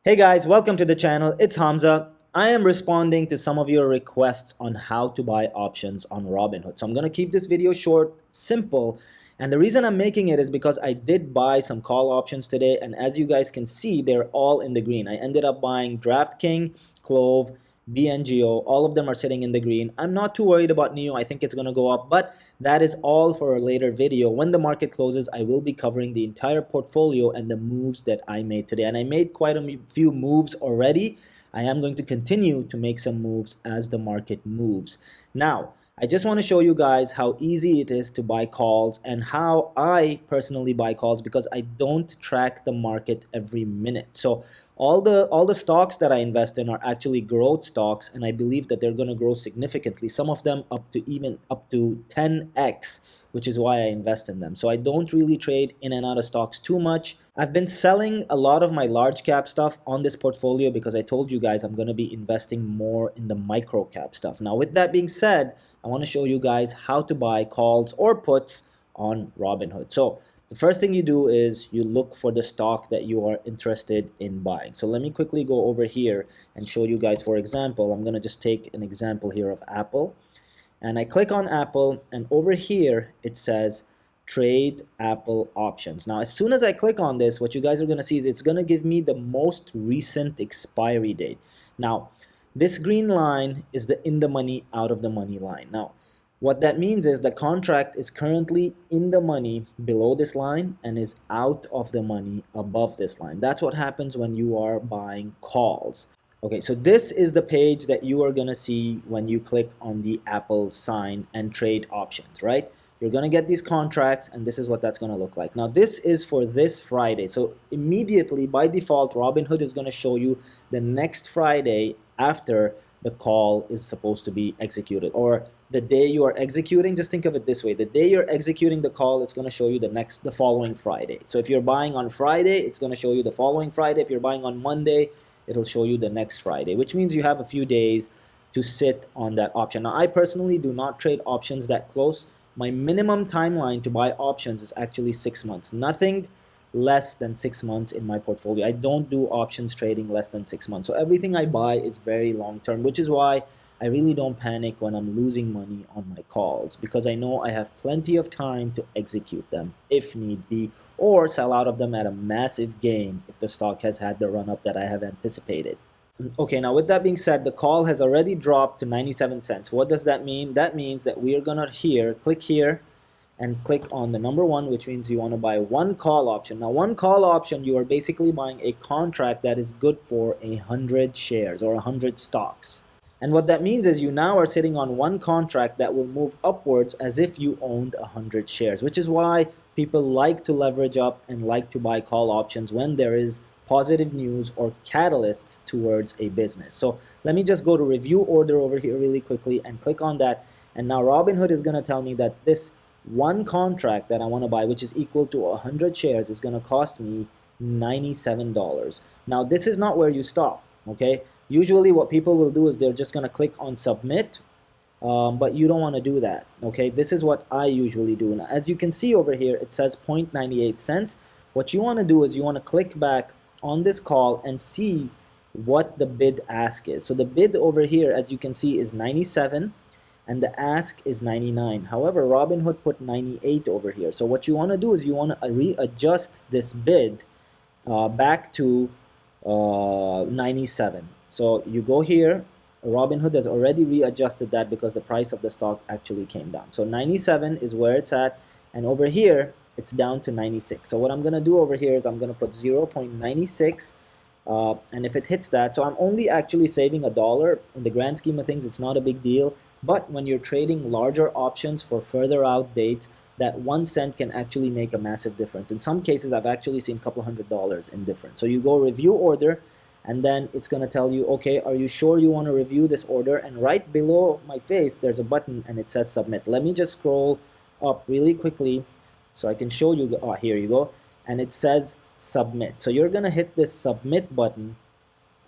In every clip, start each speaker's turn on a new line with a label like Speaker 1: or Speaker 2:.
Speaker 1: Hey guys, welcome to the channel. It's Hamza. I am responding to some of your requests on how to buy options on Robinhood. So I'm going to keep this video short, simple. And the reason I'm making it is because I did buy some call options today. And as you guys can see, they're all in the green. I ended up buying DraftKings, Clove, BNGO. All of them are sitting in the green. I'm not too worried about NEO. I think it's going to go up, but that is all for a later video. When the market closes, I will be covering the entire portfolio and the moves that I made today. And I made quite a few moves already. I am going to continue to make some moves as the market moves. Now, I just want to show you guys how easy it is to buy calls and how I personally buy calls because I don't track the market every minute. So all the stocks that I invest in are actually growth stocks, and I believe that they're going to grow significantly. Some of them up to 10x, which is why I invest in them. So I don't really trade in and out of stocks too much. I've been selling a lot of my large cap stuff on this portfolio because I told you guys I'm going to be investing more in the micro cap stuff. Now, with that being said, I want to show you guys how to buy calls or puts on Robinhood. So the first thing you do is you look for the stock that you are interested in buying. So let me quickly go over here and show you guys. For example, I'm going to just take an example here of Apple. And I click on Apple, and over here it says trade Apple options. Now, as soon as I click on this, what you guys are going to see is it's going to give me the most recent expiry date. Now, this green line is the in the money, out of the money line. Now, what that means is the contract is currently in the money below this line and is out of the money above this line. That's what happens when you are buying calls. Okay, so this is the page that you are going to see when you click on the Apple sign and trade options, right? You're going to get these contracts, and this is what that's going to look like. Now, this is for this Friday. So immediately, by default, Robinhood is going to show you the next Friday after the call is supposed to be executed, or the day you are executing. Just think of it this way: the day you're executing the call, it's going to show you the following Friday. So if you're buying on Friday, it's going to show you the following Friday. If you're buying on Monday, it'll show you the next Friday, which means you have a few days to sit on that option. Now, I personally do not trade options that close. My minimum timeline to buy options is actually 6 months. Nothing less than 6 months in my portfolio. I don't do options trading less than 6 months. So everything I buy is very long term, which is why I really don't panic when I'm losing money on my calls, because I know I have plenty of time to execute them if need be, or sell out of them at a massive gain if the stock has had the run up that I have anticipated. Okay, now with that being said, the call has already dropped to 97 cents. What does that mean? That means that we are gonna click here and click on the number one, which means you want to buy one call option. Now, one call option, you are basically buying a contract that is good for 100 shares or 100 stocks. And what that means is you now are sitting on one contract that will move upwards as if you owned 100 shares, which is why people like to leverage up and like to buy call options when there is positive news or catalysts towards a business. So let me just go to review order over here really quickly and click on that. And now Robinhood is going to tell me that this one contract that I want to buy, which is equal to 100 shares, is going to cost me $97. Now, this is not where you stop, okay? Usually what people will do is they're just going to click on submit, but you don't want to do that, okay? This is what I usually do. Now, as you can see over here, it says 0.98 cents. What you want to do is you want to click back on this call and see what the bid ask is. So the bid over here, as you can see, is 97. And the ask is 99. However, Robinhood put 98 over here. So what you want to do is you want to readjust this bid back to 97. So you go here. Robinhood has already readjusted that because the price of the stock actually came down. So 97 is where it's at. And over here, it's down to 96. So what I'm going to do over here is I'm going to put 0.96. And if it hits that, so I'm only actually saving $1. In the grand scheme of things, it's not a big deal. But when you're trading larger options for further out dates, that 1 cent can actually make a massive difference. In some cases, I've actually seen a couple $100s in difference. So you go review order, and then it's going to tell you, okay, are you sure you want to review this order? And right below my face, there's a button, and it says submit. Let me just scroll up really quickly so I can show you. Oh, here you go. And it says submit. So you're going to hit this submit button,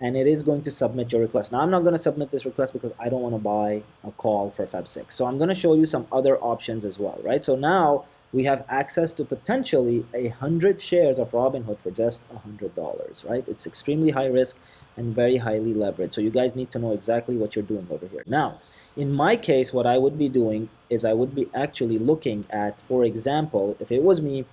Speaker 1: and it is going to submit your request. Now, I'm not going to submit this request because I don't want to buy a call for Feb 6. So I'm going to show you some other options as well, right? So now we have access to potentially 100 shares of Robinhood for just $100, right? It's extremely high risk and very highly leveraged. So you guys need to know exactly what you're doing over here. Now, in my case, what I would be doing is I would be actually looking at, for example, if it was me,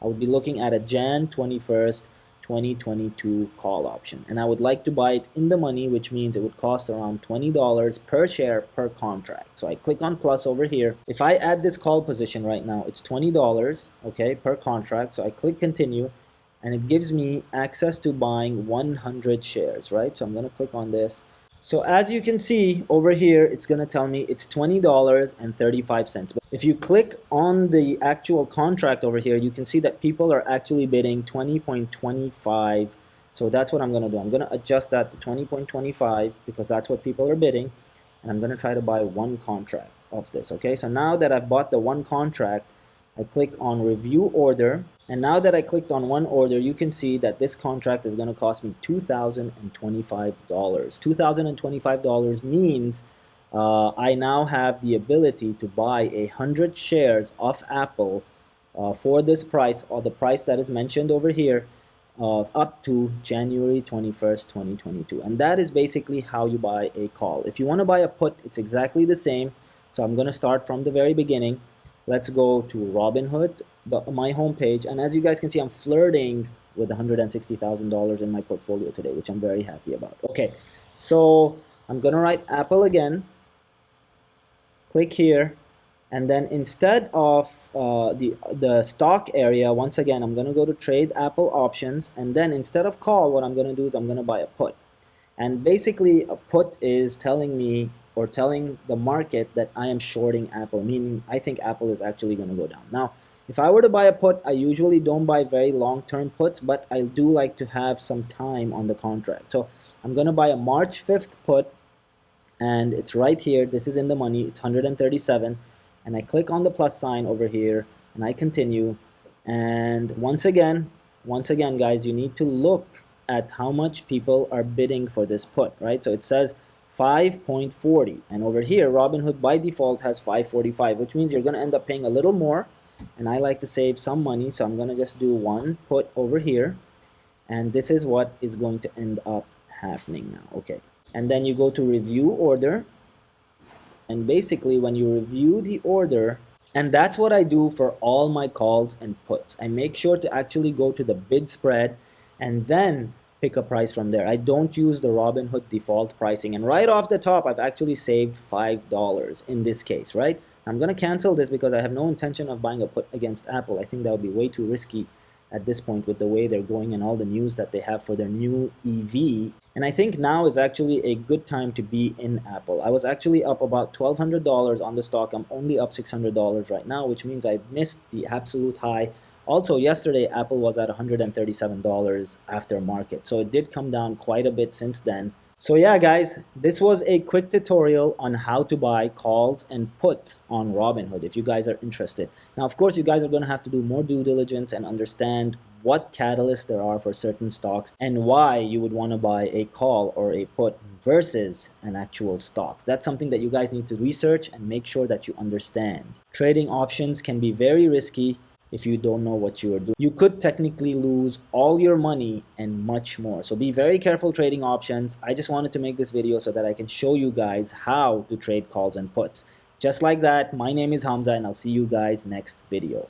Speaker 1: I would be looking at a Jan 21st, 2022 call option, and I would like to buy it in the money, which means it would cost around $20 per share per contract. So I click on plus over here. If I add this call position right now, it's $20, okay, per contract. So I click continue, and it gives me access to buying 100 shares, right? So I'm going to click on this. So as you can see over here, it's going to tell me it's $20.35. But if you click on the actual contract over here, you can see that people are actually bidding 20.25. So that's what I'm going to do. I'm going to adjust that to 20.25 because that's what people are bidding. And I'm going to try to buy one contract of this. Okay, so now that I've bought the one contract, I click on review order, and now that I clicked on one order, you can see that this contract is going to cost me $2,025. $2,025 means I now have the ability to buy 100 shares of Apple for this price, or the price that is mentioned over here, up to January 21st, 2022. And that is basically how you buy a call. If you want to buy a put, it's exactly the same. So I'm going to start from the very beginning. Let's go to Robinhood, my homepage, and as you guys can see, I'm flirting with $160,000 in my portfolio today, which I'm very happy about. Okay, so I'm gonna write Apple again, click here, and then instead of the stock area, once again, I'm gonna go to trade Apple options, and then instead of call, what I'm gonna do is I'm gonna buy a put. And basically, a put is telling me, or telling the market, that I am shorting Apple, meaning I think Apple is actually going to go down. Now, if I were to buy a put, I usually don't buy very long-term puts, but I do like to have some time on the contract. So I'm going to buy a March 5th put, and it's right here. This is in the money. It's 137, and I click on the plus sign over here, and I continue. And once again, guys, you need to look at how much people are bidding for this put, right? So it says 5.40, and over here Robinhood by default has 5.45, which means you're going to end up paying a little more, and I like to save some money, so I'm going to just do one put over here, and this is what is going to end up happening now. Okay, and then you go to review order, and basically when you review the order, and that's what I do for all my calls and puts, I make sure to actually go to the bid spread and then pick a price from there. I don't use the Robinhood default pricing, and right off the top I've actually saved $5 in this case, right? I'm gonna cancel this because I have no intention of buying a put against Apple. I think that would be way too risky at this point with the way they're going and all the news that they have for their new EV. And I think now is actually a good time to be in Apple. I was actually up about $1,200 on the stock. I'm only up $600 right now, which means I missed the absolute high. Also, yesterday, Apple was at $137 after market. So it did come down quite a bit since then. So yeah, guys, this was a quick tutorial on how to buy calls and puts on Robinhood if you guys are interested. Now, of course, you guys are going to have to do more due diligence and understand what catalysts there are for certain stocks and why you would want to buy a call or a put versus an actual stock. That's something that you guys need to research and make sure that you understand. Trading options can be very risky if you don't know what you are doing. You could technically lose all your money and much more. So be very careful trading options. I just wanted to make this video so that I can show you guys how to trade calls and puts. Just like that, my name is Hamza, and I'll see you guys next video.